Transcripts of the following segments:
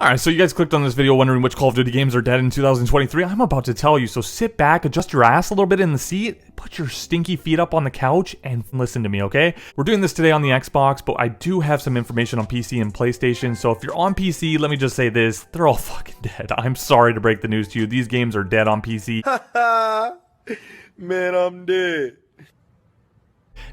Alright, so you guys clicked on this video wondering which Call of Duty games are dead in 2023. I'm about to tell you, so sit back, adjust your ass a little bit in the seat, put your stinky feet up on the couch, and listen to me, okay? We're doing this today on the Xbox, but I do have some information on PC and PlayStation, so if you're on PC, let me just say this, they're all fucking dead. I'm sorry to break the news to you, these games are dead on PC. Man, I'm dead.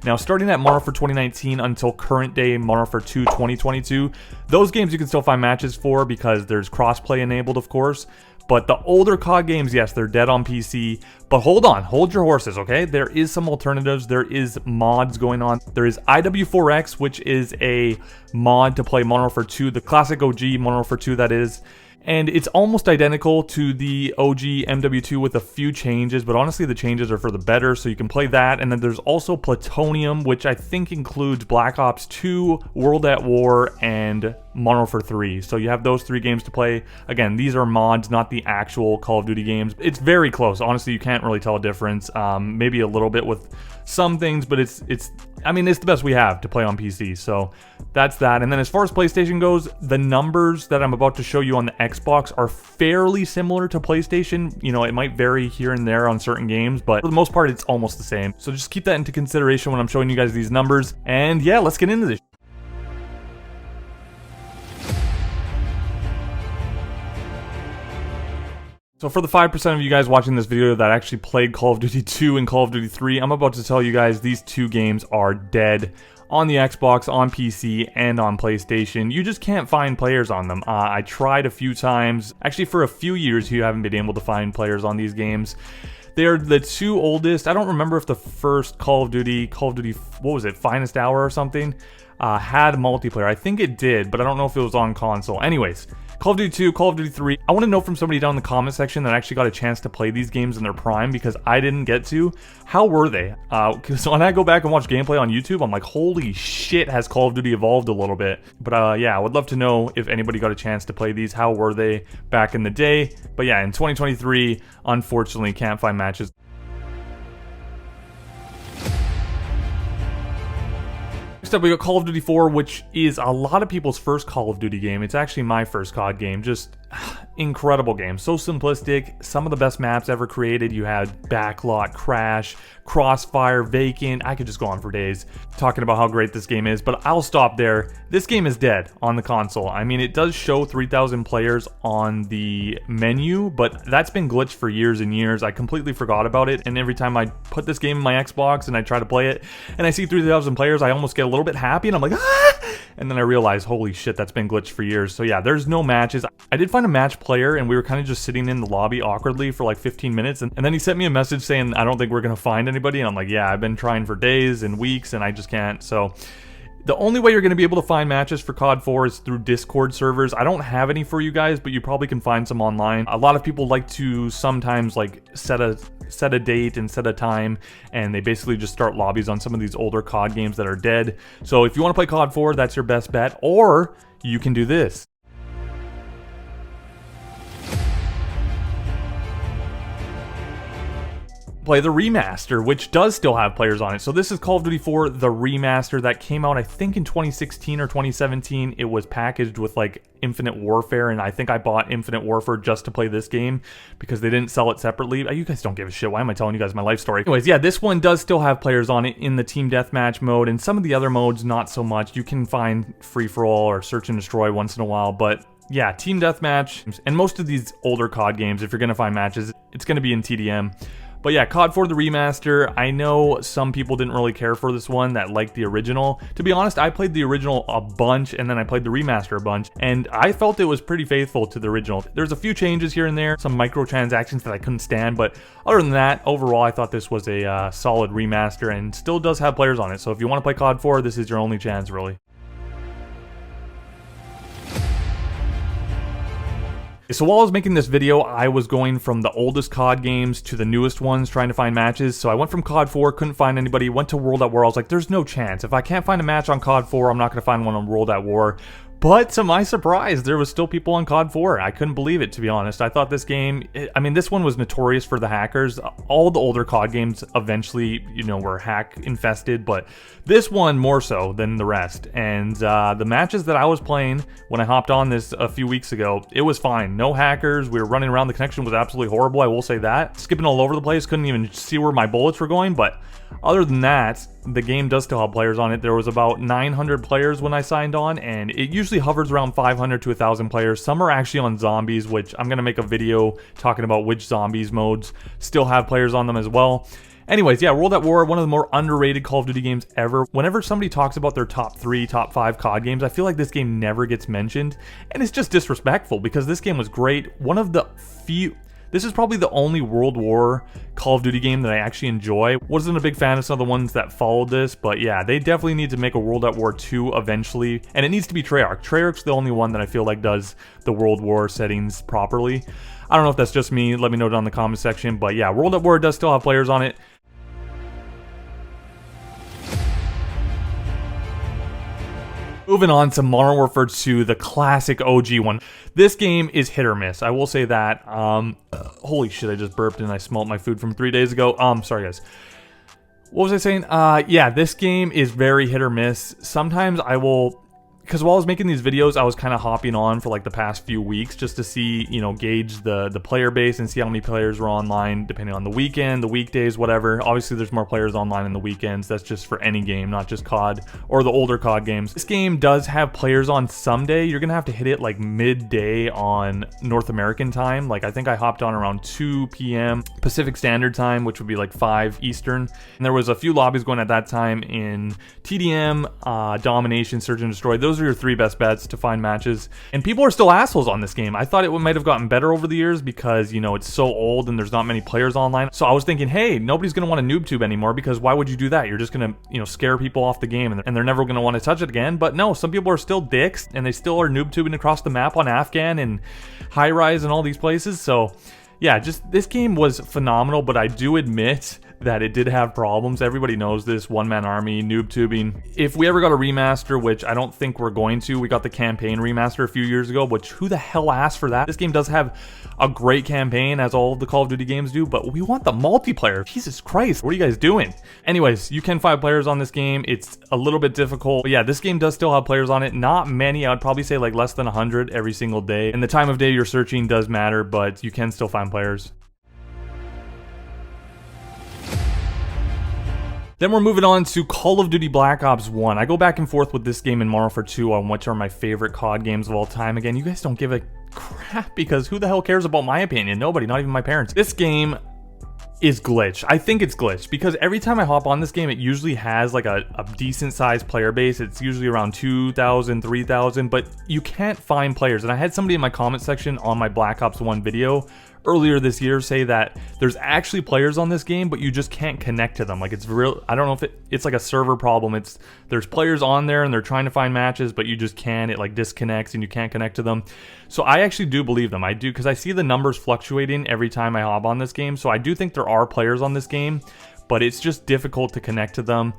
Now, starting at Modern Warfare 2019 until current day Modern Warfare 2 2022, those games you can still find matches for because there's crossplay enabled, of course. But the older COD games, yes, they're dead on PC. But hold on, hold your horses, okay? There is some alternatives. There is mods going on. There is IW4X, which is a mod to play Modern Warfare 2, the classic OG Modern Warfare 2, that is. And it's almost identical to the OG MW2 with a few changes, but honestly the changes are for the better, so you can play that. And then there's also Plutonium, which I think includes Black Ops 2, World at War, and Modern Warfare 3. So you have those three games to play. Again, these are mods, not the actual Call of Duty games. It's very close. Honestly, you can't really tell a difference. Maybe a little bit with some things, but it's the best we have to play on PC. So that's that. And then as far as PlayStation goes, the numbers that I'm about to show you on the Xbox are fairly similar to PlayStation. You know, it might vary here and there on certain games, but for the most part, it's almost the same. So just keep that into consideration when I'm showing you guys these numbers. And yeah, let's get into this. So for the 5% of you guys watching this video that actually played Call of Duty 2 and Call of Duty 3, I'm about to tell you guys these two games are dead on the Xbox, on PC, and on PlayStation. You just can't find players on them. I tried a few times. Actually, for a few years, you haven't been able to find players on these games. They're the two oldest. I don't remember if the first Call of Duty, what was it, Finest Hour or something, had multiplayer. I think it did, but I don't know if it was on console. Anyways, Call of Duty 2, Call of Duty 3. I want to know from somebody down in the comment section that actually got a chance to play these games in their prime, because I didn't get to. How were they? Because when I go back and watch gameplay on YouTube, I'm like, holy shit, has Call of Duty evolved a little bit? But yeah, I would love to know if anybody got a chance to play these. How were they back in the day? But yeah, in 2023, unfortunately, can't find matches. Next up, we got Call of Duty 4, which is a lot of people's first Call of Duty game. It's actually my first COD game. Just incredible game. So simplistic. Some of the best maps ever created. You had Backlot, Crash, Crossfire, Vacant. I could just go on for days talking about how great this game is, but I'll stop there. This game is dead on the console. I mean, it does show 3,000 players on the menu, but that's been glitched for years and years. I completely forgot about it, and every time I put this game in my Xbox and I try to play it, and I see 3,000 players, I almost get a little bit happy, and I'm like, ah! And then I realize, holy shit, that's been glitched for years. So yeah, there's no matches. I did find a match player, and we were kind of just sitting in the lobby awkwardly for like 15 minutes, and then he sent me a message saying, I don't think we're gonna find anybody, and I'm like, yeah, I've been trying for days and weeks, and I just can't. So the only way you're going to be able to find matches for COD 4 is through Discord servers. I don't have any for you guys, but you probably can find some online. A lot of people like to sometimes like set a date and set a time, and they basically just start lobbies on some of these older COD games that are dead. So if you want to play COD 4, that's your best bet, or you can do this. Play the remaster, which does still have players on it. So this is Call of Duty 4, the remaster that came out, I think in 2016 or 2017. It was packaged with like Infinite Warfare, and I think I bought Infinite Warfare just to play this game because they didn't sell it separately. You guys don't give a shit. Why am I telling you guys my life story? Anyways, yeah, this one does still have players on it in the team deathmatch mode, and some of the other modes not so much. You can find free-for-all or search and destroy once in a while, but yeah, team deathmatch, and most of these older COD games, if you're gonna find matches, it's gonna be in TDM. But yeah, COD 4 the remaster, I know some people didn't really care for this one that liked the original. To be honest, I played the original a bunch, and then I played the remaster a bunch, and I felt it was pretty faithful to the original. There's a few changes here and there, some microtransactions that I couldn't stand, but other than that, overall, I thought this was a solid remaster, and still does have players on it. So if you want to play COD 4, this is your only chance, really. So while I was making this video, I was going from the oldest COD games to the newest ones, trying to find matches. So I went from COD 4, couldn't find anybody, went to World at War. I was like, there's no chance. If I can't find a match on COD 4, I'm not going to find one on World at War. But to my surprise, there was still people on COD 4. I couldn't believe it, to be honest. I thought this game, I mean, this one was notorious for the hackers. All the older COD games eventually, were hack infested, but this one more so than the rest. And the matches that I was playing when I hopped on this a few weeks ago, it was fine. No hackers. We were running around. The connection was absolutely horrible. I will say that. Skipping all over the place. Couldn't even see where my bullets were going, but other than that, the game does still have players on it. There was about 900 players when I signed on, and it usually hovers around 500 to 1,000 players. Some are actually on zombies, which I'm going to make a video talking about which zombies modes still have players on them as well. Anyways, yeah, World at War, one of the more underrated Call of Duty games ever. Whenever somebody talks about their top 3, top 5 COD games, I feel like this game never gets mentioned, and it's just disrespectful because this game was great. One of the few... This is probably the only World War Call of Duty game that I actually enjoy. Wasn't a big fan of some of the ones that followed this, but yeah, they definitely need to make a World at War 2 eventually, and it needs to be Treyarch. Treyarch's the only one that I feel like does the World War settings properly. I don't know if that's just me, let me know down in the comment section, but yeah, World at War does still have players on it. Moving on to Modern Warfare 2, the classic OG one. This game is hit or miss, I will say that. Holy shit, I just burped and I smelled my food from 3 days ago. Sorry guys. What was I saying? Yeah, this game is very hit or miss. Sometimes I will... Because while I was making these videos, I was kind of hopping on for like the past few weeks just to see, gauge the player base and see how many players were online depending on the weekend, the weekdays, whatever. Obviously, there's more players online in the weekends. That's just for any game, not just COD or the older COD games. This game does have players on someday. You're going to have to hit it like midday on North American time. Like I think I hopped on around 2 p.m. Pacific Standard Time, which would be like 5 Eastern. And there was a few lobbies going at that time in TDM, Domination, Search and Destroy. Those are your 3 best bets to find matches, and people are still assholes on this game. I thought it might have gotten better over the years because it's so old and there's not many players online. So I was thinking, hey, nobody's gonna want to noob tube anymore because why would you do that? You're just gonna scare people off the game and they're never gonna want to touch it again. But no, some people are still dicks and they still are noob tubing across the map on Afghan and High Rise and all these places. So yeah, just this game was phenomenal, but I do admit that it did have problems. Everybody knows this, one-man army, noob tubing. If we ever got a remaster, which I don't think we're going to, we got the campaign remaster a few years ago, which who the hell asked for that? This game does have a great campaign, as all of the Call of Duty games do, but we want the multiplayer. Jesus Christ, what are you guys doing? Anyways, you can find players on this game. It's a little bit difficult, but yeah, this game does still have players on it. Not many, I would probably say like less than 100 every single day. And the time of day you're searching does matter, but you can still find players. Then we're moving on to Call of Duty Black Ops 1. I go back and forth with this game and Modern Warfare 2 on which are my favorite COD games of all time. Again, you guys don't give a crap because who the hell cares about my opinion? Nobody, not even my parents. This game is glitched. I think it's glitched because every time I hop on this game, it usually has like a decent sized player base. It's usually around 2,000, 3,000, but you can't find players. And I had somebody in my comment section on my Black Ops 1 video earlier this year say that there's actually players on this game, but you just can't connect to them. Like it's real, I don't know if it's like a server problem. There's players on there and they're trying to find matches, but you just can't. It like disconnects and you can't connect to them. So I actually do believe them. I do, because I see the numbers fluctuating every time I hop on this game. So I do think there are players on this game, but it's just difficult to connect to them.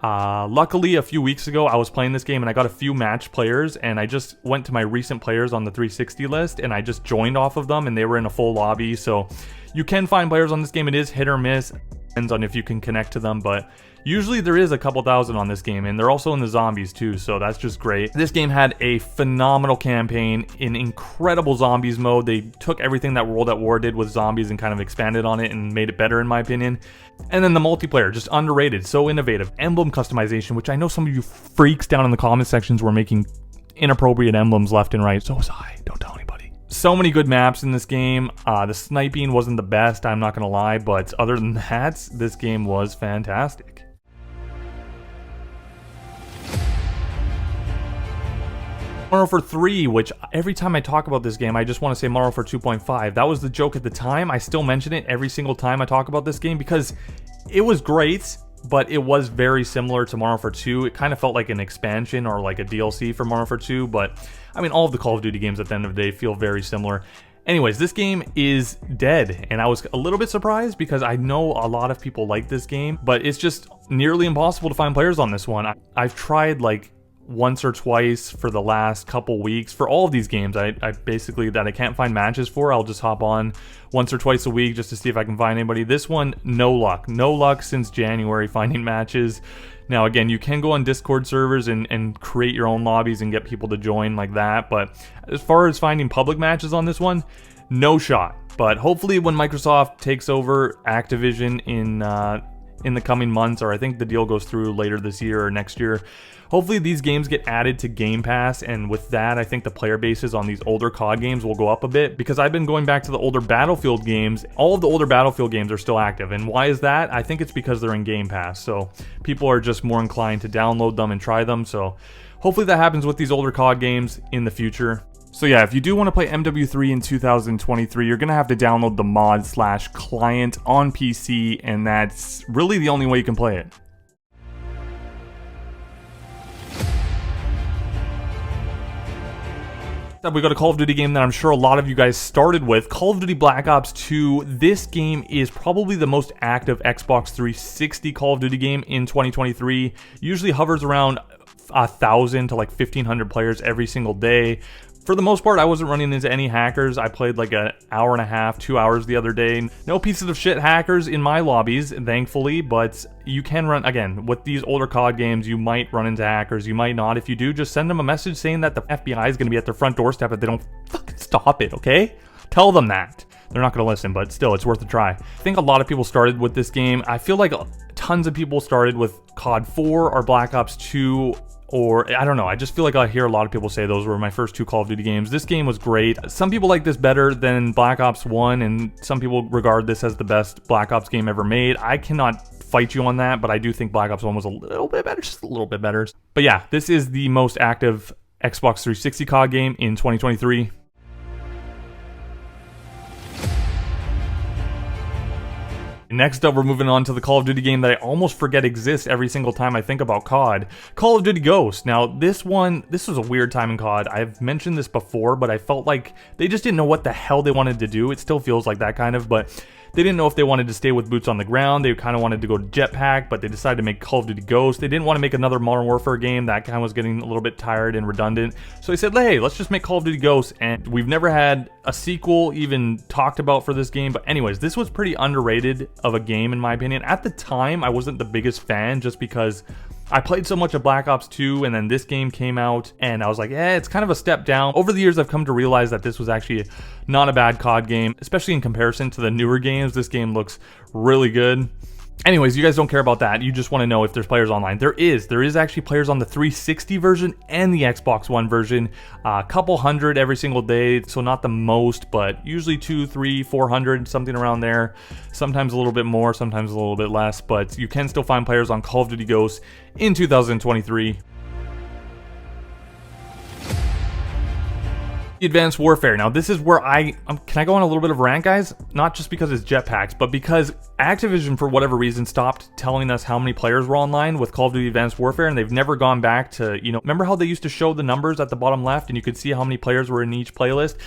Luckily, a few weeks ago, I was playing this game and I got a few match players, and I just went to my recent players on the 360 list and I just joined off of them and they were in a full lobby. So you can find players on this game. It is hit or miss, depends on if you can connect to them, but usually there is a couple thousand on this game, and they're also in the zombies too, so that's just great. This game had a phenomenal campaign, an incredible zombies mode. They took everything that World at War did with zombies and kind of expanded on it and made it better in my opinion. And then the multiplayer, just underrated, so innovative. Emblem customization, which I know some of you freaks down in the comment sections were making inappropriate emblems left and right. So was I, don't tell anybody. So many good maps in this game. The sniping wasn't the best, I'm not gonna lie, but other than that, this game was fantastic. Modern Warfare 3, which every time I talk about this game, I just want to say Modern Warfare 2.5. That was the joke at the time. I still mention it every single time I talk about this game because it was great, but it was very similar to Modern Warfare 2. It kind of felt like an expansion or like a DLC for Modern Warfare 2, but I mean, all of the Call of Duty games at the end of the day feel very similar. Anyways, this game is dead, and I was a little bit surprised because I know a lot of people like this game, but it's just nearly impossible to find players on this one. I've tried like once or twice for the last couple weeks. For all of these games, I basically, that I can't find matches for, I'll just hop on once or twice a week just to see if I can find anybody. This one, no luck. No luck since January finding matches. Now, again, you can go on Discord servers and create your own lobbies and get people to join like that, but as far as finding public matches on this one, no shot. But hopefully when Microsoft takes over Activision in the coming months, or I think the deal goes through later this year or next year, hopefully these games get added to Game Pass, and with that, I think the player bases on these older COD games will go up a bit, because I've been going back to the older Battlefield games. All of the older Battlefield games are still active, and why is that? I think it's because they're in Game Pass, so people are just more inclined to download them and try them, so hopefully that happens with these older COD games in the future. So yeah, if you do want to play MW3 in 2023, you're going to have to download the mod/client on PC, and that's really the only way you can play it. We got a Call of Duty game that I'm sure a lot of you guys started with, Call of Duty Black Ops 2. This game is probably the most active Xbox 360 Call of Duty game in 2023. Usually hovers around 1,000 to like 1,500 players every single day. For the most part, I wasn't running into any hackers. I played like an hour and a half, 2 hours the other day. No pieces of shit hackers in my lobbies, thankfully, but you can run, again, with these older COD games, you might run into hackers, you might not. If you do, just send them a message saying that the FBI is going to be at their front doorstep if they don't fucking stop it, okay? Tell them that. They're not going to listen, but still, it's worth a try. I think a lot of people started with this game. I feel like tons of people started with COD 4 or Black Ops 2, or I don't know, I just feel like I hear a lot of people say those were my first two Call of Duty games. This game was great. Some people like this better than Black Ops 1, and some people regard this as the best Black Ops game ever made. I cannot fight you on that, but I do think Black Ops 1 was a little bit better, just a little bit better. But yeah, this is the most active Xbox 360 COD game in 2023. Next up, we're moving on to the Call of Duty game that I almost forget exists every single time I think about COD. Call of Duty Ghosts. Now, this was a weird time in COD. I've mentioned this before, but I felt like they just didn't know what the hell they wanted to do. It still feels like that kind of, but they didn't know if they wanted to stay with boots on the ground. They kind of wanted to go to jetpack, but they decided to make Call of Duty Ghosts. They didn't want to make another Modern Warfare game. That kind of was getting a little bit tired and redundant. So they said, hey, let's just make Call of Duty Ghosts. And we've never had a sequel even talked about for this game. But anyways, this was pretty underrated of a game in my opinion. At the time, I wasn't the biggest fan just because I played so much of Black Ops 2, and then this game came out, and I was like, it's kind of a step down. Over the years, I've come to realize that this was actually not a bad COD game, especially in comparison to the newer games. This game looks really good. Anyways, you guys don't care about that. You just want to know if there's players online. There is actually players on the 360 version and the Xbox One version. A couple hundred every single day, so not the most, but usually 200, 300, 400, something around there. Sometimes a little bit more, sometimes a little bit less, but you can still find players on Call of Duty Ghosts in 2023. Advanced Warfare. Now this is where can I go on a little bit of a rant, guys? Not just because it's jetpacks, but because Activision, for whatever reason, stopped telling us how many players were online with Call of Duty Advanced Warfare, and they've never gone back to, remember how they used to show the numbers at the bottom left and you could see how many players were in each playlist?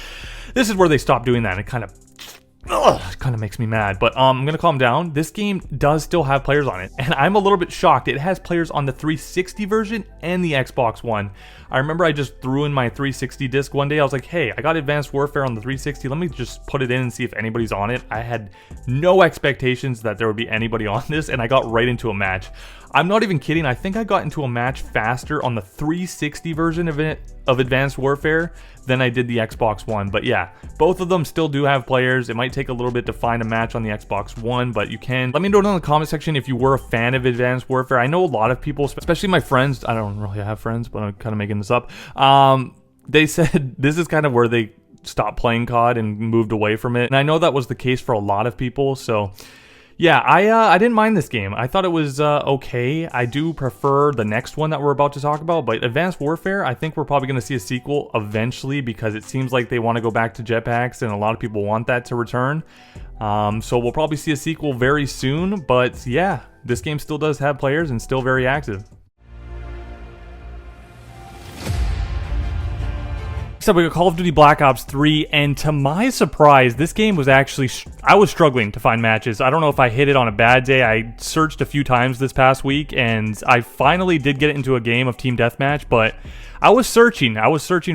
This is where they stopped doing that, and it kind of makes me mad, but I'm gonna calm down. This game does still have players on it, and I'm a little bit shocked. It has players on the 360 version and the Xbox One. I remember I just threw in my 360 disc one day. I was like, hey, I got Advanced Warfare on the 360. Let me just put it in and see if anybody's on it. I had no expectations that there would be anybody on this, and I got right into a match. I'm not even kidding. I think I got into a match faster on the 360 version of Advanced Warfare than I did the Xbox One. But yeah, both of them still do have players. It might take a little bit to find a match on the Xbox One, but you can. Let me know down in the comment section if you were a fan of Advanced Warfare. I know a lot of people, especially my friends, I don't really have friends, but I'm kind of making this up. They said this is kind of where they stopped playing COD and moved away from it. And I know that was the case for a lot of people, so yeah, I didn't mind this game. I thought it was okay. I do prefer the next one that we're about to talk about, but Advanced Warfare, I think we're probably going to see a sequel eventually because it seems like they want to go back to jetpacks and a lot of people want that to return. So we'll probably see a sequel very soon, but yeah, this game still does have players and still very active. Next up, we got Call of Duty Black Ops 3, and to my surprise, this game was actually, I was struggling to find matches. I don't know if I hit it on a bad day. I searched a few times this past week, and I finally did get into a game of Team Deathmatch, but I was searching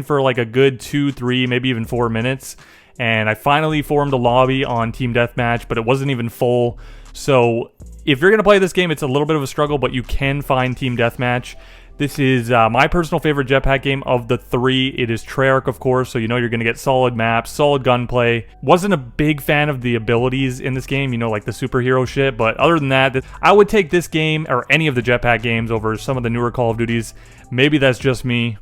for like a good 2, 3, maybe even 4 minutes, and I finally formed a lobby on Team Deathmatch, but it wasn't even full. So if you're going to play this game, it's a little bit of a struggle, but you can find Team Deathmatch. This is my personal favorite jetpack game of the 3. It is Treyarch, of course, so you know you're going to get solid maps, solid gunplay. Wasn't a big fan of the abilities in this game, you know, like the superhero shit, but other than that, I would take this game, or any of the jetpack games, over some of the newer Call of Duties. Maybe that's just me.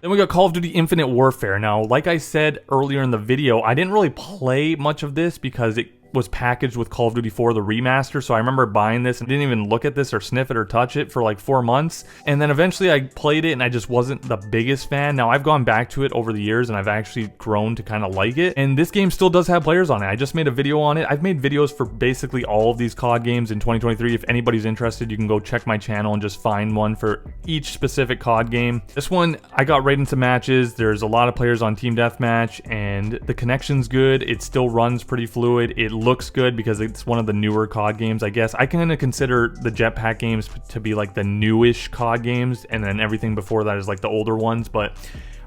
Then we got Call of Duty Infinite Warfare. Now, like I said earlier in the video, I didn't really play much of this because it was packaged with Call of Duty 4, the remaster, so I remember buying this and didn't even look at this or sniff it or touch it for like 4 months, and then eventually I played it and I just wasn't the biggest fan. Now I've gone back to it over the years and I've actually grown to kind of like it, and this game still does have players on it. I just made a video on it. I've made videos for basically all of these COD games in 2023. If anybody's interested, you can go check my channel and just find one for each specific COD game. This one, I got right into matches. There's a lot of players on Team Deathmatch and the connection's good. It still runs pretty fluid. It looks good because it's one of the newer COD games, I guess. I kind of consider the jetpack games to be like the newish COD games, and then everything before that is like the older ones, but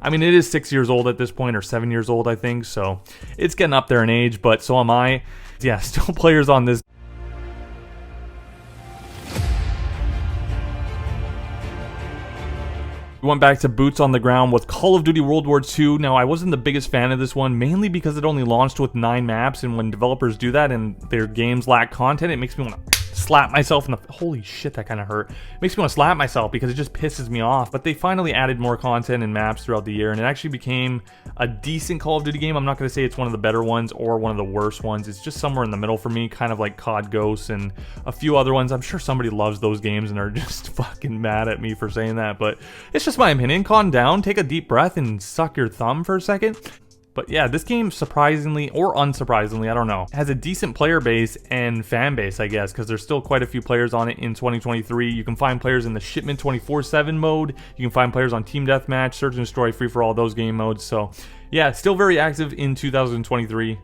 I mean, it is 6 years old at this point, or 7 years old, I think, so it's getting up there in age, but so am I. Yeah, still players on this. We went back to boots on the ground with Call of Duty World War II. Now, I wasn't the biggest fan of this one, mainly because it only launched with 9 maps, and when developers do that and their games lack content, it makes me want to slap myself in the... Holy shit, that kind of hurt. It makes me want to slap myself because it just pisses me off. But they finally added more content and maps throughout the year, and it actually became a decent Call of Duty game. I'm not going to say it's one of the better ones or one of the worst ones. It's just somewhere in the middle for me, kind of like COD Ghosts and a few other ones. I'm sure somebody loves those games and are just fucking mad at me for saying that, but it's just my opinion. Calm down, take a deep breath, and suck your thumb for a second. But yeah, this game, surprisingly or unsurprisingly, I don't know, has a decent player base and fan base, I guess, because there's still quite a few players on it in 2023. You can find players in the Shipment 24/7 mode. You can find players on Team Deathmatch, Search and Destroy, Free for All, those game modes. So yeah, still very active in 2023.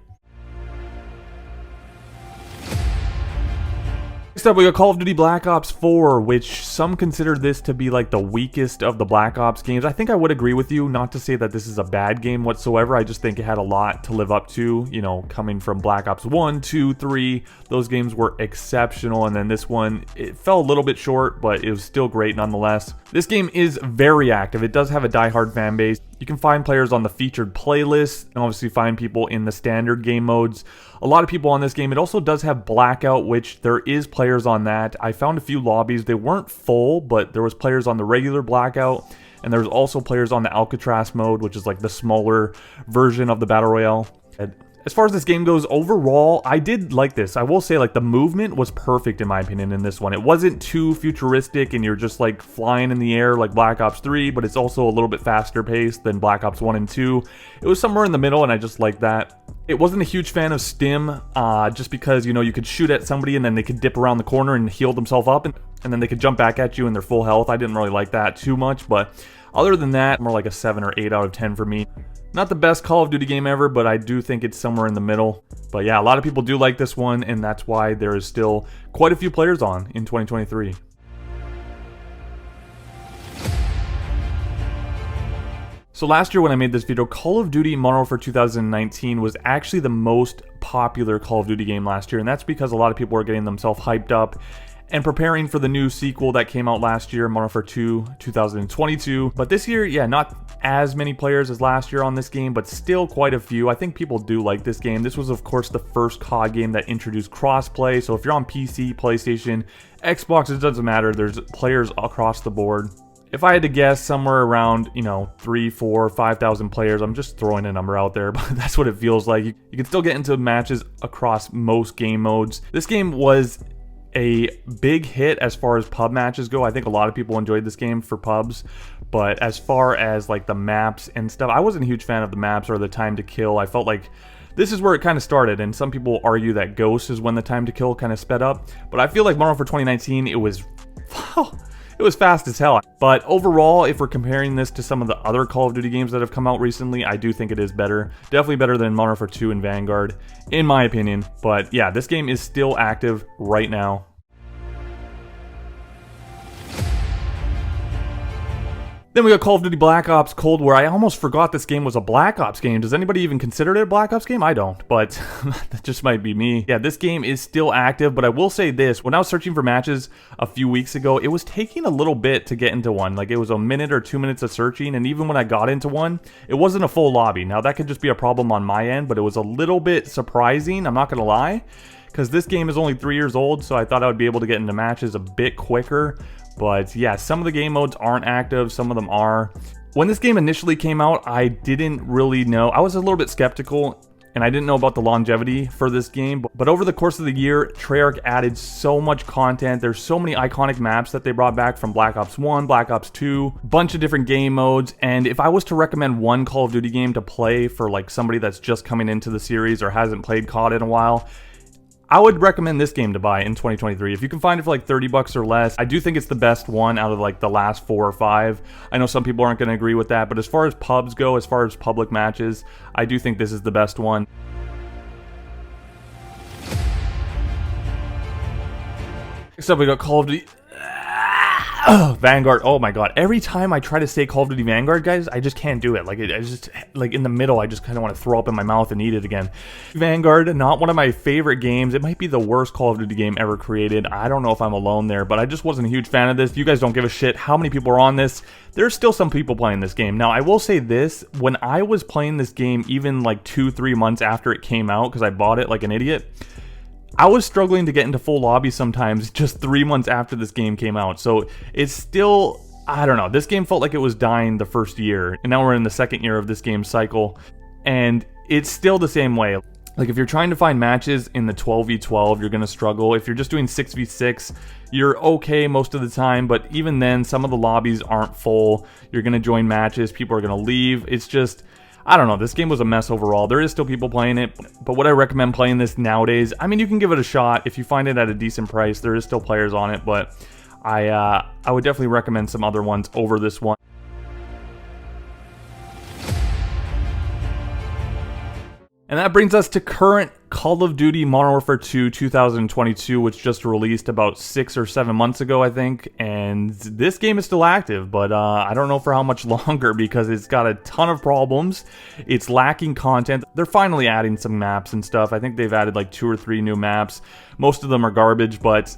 Next up, we got Call of Duty Black Ops 4, which some consider this to be like the weakest of the Black Ops games. I think I would agree with you, not to say that this is a bad game whatsoever. I just think it had a lot to live up to, you know, coming from Black Ops 1, 2, 3. Those games were exceptional, and then this one, it fell a little bit short, but it was still great nonetheless. This game is very active. It does have a diehard fan base. You can find players on the featured playlist, and obviously find people in the standard game modes. A lot of people on this game. It also does have Blackout, which there is players on that. I found a few lobbies. They weren't full, but there was players on the regular Blackout, and there was also players on the Alcatraz mode, which is like the smaller version of the Battle Royale. As far as this game goes, overall, I did like this. I will say, like, the movement was perfect in my opinion in this one. It wasn't too futuristic and you're just like flying in the air like Black Ops 3, but it's also a little bit faster paced than Black Ops 1 and 2. It was somewhere in the middle, and I just liked that. It wasn't a huge fan of stim, just because, you know, you could shoot at somebody and then they could dip around the corner and heal themselves up, and then they could jump back at you in their full health. I didn't really like that too much, but other than that, more like a 7 or 8 out of 10 for me. Not the best Call of Duty game ever, but I do think it's somewhere in the middle. But yeah, a lot of people do like this one, and that's why there is still quite a few players on in 2023. So last year when I made this video, Call of Duty Modern Warfare 2019 was actually the most popular Call of Duty game last year, and that's because a lot of people were getting themselves hyped up and preparing for the new sequel that came out last year, Modern Warfare 2 2022. But this year, yeah, not as many players as last year on this game, but still quite a few. I think people do like this game. This was, of course, the first COD game that introduced crossplay. So if you're on PC, PlayStation, Xbox, it doesn't matter. There's players across the board. If I had to guess, somewhere around, you know, 3, 4, 5,000 players. I'm just throwing a number out there, but that's what it feels like. You can still get into matches across most game modes. This game was a big hit as far as pub matches go. I think a lot of people enjoyed this game for pubs, but as far as like the maps and stuff, I wasn't a huge fan of the maps or the time to kill. I felt like this is where it kind of started, and some people argue that Ghost is when the time to kill kind of sped up, but I feel like Modern Warfare 2019, it was it was fast as hell. But overall, if we're comparing this to some of the other Call of Duty games that have come out recently, I do think it is better. Definitely better than Modern Warfare 2 and Vanguard, in my opinion. But yeah, this game is still active right now. Then we got Call of Duty Black Ops Cold War. I almost forgot this game was a Black Ops game. Does anybody even consider it a Black Ops game? I don't, but that just might be me. Yeah, this game is still active, but I will say this. When I was searching for matches a few weeks ago, it was taking a little bit to get into one. Like, it was a minute or 2 minutes of searching, and even when I got into one, it wasn't a full lobby. Now, that could just be a problem on my end, but it was a little bit surprising, I'm not going to lie, because this game is only 3 years old, so I thought I would be able to get into matches a bit quicker. But yeah, some of the game modes aren't active, some of them are. When this game initially came out, I didn't really know. I was a little bit skeptical, and I didn't know about the longevity for this game. But over the course of the year, Treyarch added so much content. There's so many iconic maps that they brought back from Black Ops 1, Black Ops 2, bunch of different game modes. And if I was to recommend one Call of Duty game to play for like somebody that's just coming into the series or hasn't played COD in a while, I would recommend this game to buy in 2023. If you can find it for like 30 bucks or less, I do think it's the best one out of like the last 4 or 5. I know some people aren't going to agree with that, but as far as pubs go, as far as public matches, I do think this is the best one. Next up, we got Call of Duty Vanguard. Oh my god, every time I try to say Call of Duty Vanguard, guys, I just can't do it. Like, I just, like, in the middle, I just kind of want to throw up in my mouth and eat it again. Vanguard, not one of my favorite games. It might be the worst Call of Duty game ever created. I don't know if I'm alone there, but I just wasn't a huge fan of this. You guys don't give a shit how many people are on this. There's still some people playing this game. Now, I will say this, when I was playing this game, even like 2-3 months after it came out, because I bought it like an idiot, I was struggling to get into full lobbies sometimes just 3 months after this game came out. So it's still, I don't know, this game felt like it was dying the first year. And now we're in the second year of this game's cycle. And it's still the same way. Like, if you're trying to find matches in the 12v12, you're going to struggle. If you're just doing 6v6, you're okay most of the time. But even then, some of the lobbies aren't full. You're going to join matches. People are going to leave. It's just, I don't know, this game was a mess overall. There is still people playing it, but would I recommend playing this nowadays? I mean, you can give it a shot if you find it at a decent price. There is still players on it, but I would definitely recommend some other ones over this one. And that brings us to current Call of Duty Modern Warfare 2 2022, which just released about 6 or 7 months ago, I think. And this game is still active, but I don't know for how much longer, because it's got a ton of problems. It's lacking content. They're finally adding some maps and stuff. I think they've added like 2 or 3 new maps. Most of them are garbage, but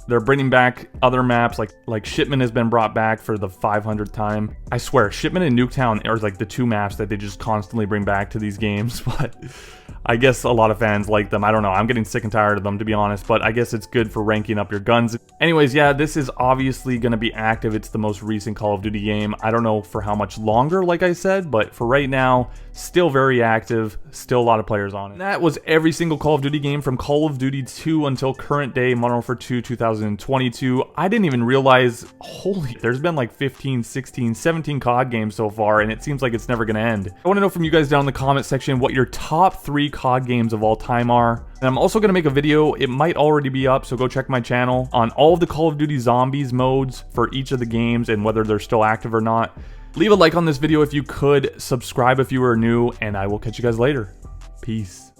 they're bringing back other maps, like Shipment has been brought back for the 500th time. I swear, Shipment and Nuketown are like the 2 maps that they just constantly bring back to these games, but I guess a lot of fans like them. I don't know, I'm getting sick and tired of them, to be honest, but I guess it's good for ranking up your guns. Anyways, yeah, this is obviously going to be active. It's the most recent Call of Duty game. I don't know for how much longer, like I said, but for right now, still very active, still a lot of players on it. And that was every single Call of Duty game from Call of Duty 2 until current day Modern Warfare 2 2022. I didn't even realize, holy, there's been like 15, 16, 17 COD games so far, and it seems like it's never going to end. I want to know from you guys down in the comment section what your top 3 COD games of all time are. And I'm also going to make a video, it might already be up, so go check my channel, on all of the Call of Duty Zombies modes for each of the games and whether they're still active or not. Leave a like on this video if you could, subscribe if you are new, and I will catch you guys later. Peace.